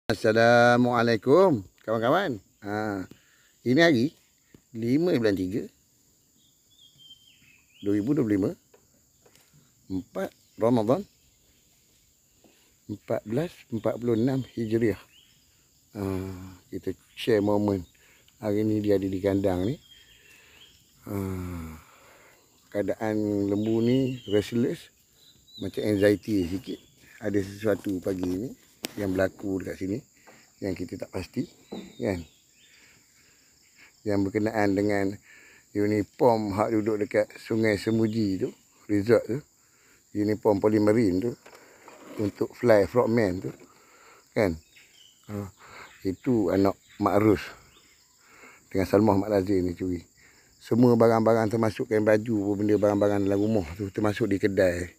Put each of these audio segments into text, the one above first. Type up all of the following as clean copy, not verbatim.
Assalamualaikum kawan-kawan. Ini hari 5 bulan 3 2025, 4 Ramadan 1446 Hijriah. Kita share momen hari ni. Dia ada di kandang ni. Keadaan lembu ni restless, macam anxiety sikit. Ada sesuatu pagi ni yang berlaku dekat sini yang kita tak pasti, kan? Yang berkenaan dengan uniform hak duduk dekat Sungai Semuji tu, resort tu, uniform Polymarine tu untuk fly frogman tu, kan? Itu anak Mak Ros dengan Salmah Mak Lazim ni curi. Semua barang-barang termasuk kain baju, benda barang-barang dalam rumah tu, termasuk di kedai.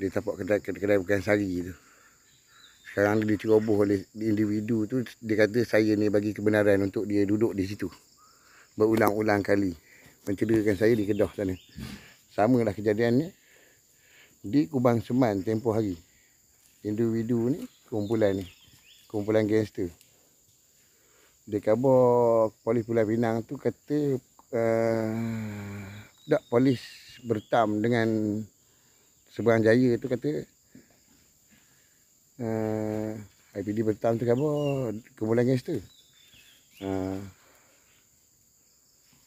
Dia tapak kedai bukan sari tu. Sekarang dia diceroboh oleh individu tu. Dia kata saya ni bagi kebenaran untuk dia duduk di situ berulang-ulang kali, mencederakan saya di Kedah sana. Samalah kejadiannya di Kubang Seman tempoh hari. Individu ni, kumpulan gangster. Dia khabar polis Pulau Pinang tu kata tak, polis bertam dengan Seberang Jaya tu kata IPD bertam tu khabar kumpulan gangster.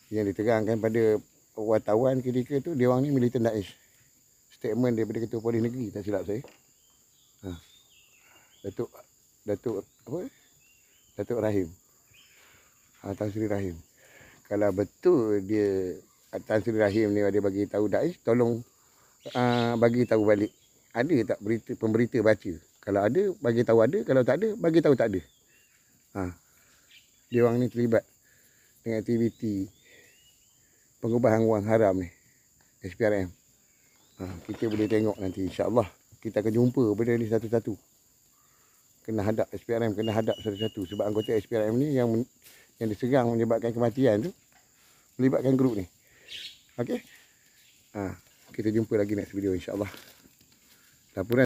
Yang diterangkan pada wartawan ketika tu, dia orang ni militan Daesh. Statement daripada Ketua Polis Negeri, tak silap saya. Datuk Rahim. Tan Sri Rahim. Kalau betul dia Tan Sri Rahim ni dia bagi tahu Daesh, tolong bagi tahu balik. Ada tak pemberita baca? Kalau ada, bagi tahu ada. Kalau tak ada, bagi tahu tak ada. Dia orang ni terlibat dengan aktiviti pengubahan wang haram ni, SPRM. Kita boleh tengok nanti, insya-Allah. Kita akan jumpa benda ni satu-satu. Kena hadap SPRM, kena hadap satu-satu. Sebab anggota SPRM ni yang diserang menyebabkan kematian tu melibatkan grup ni. Okey? Kita jumpa lagi next video, insya-Allah. Laporan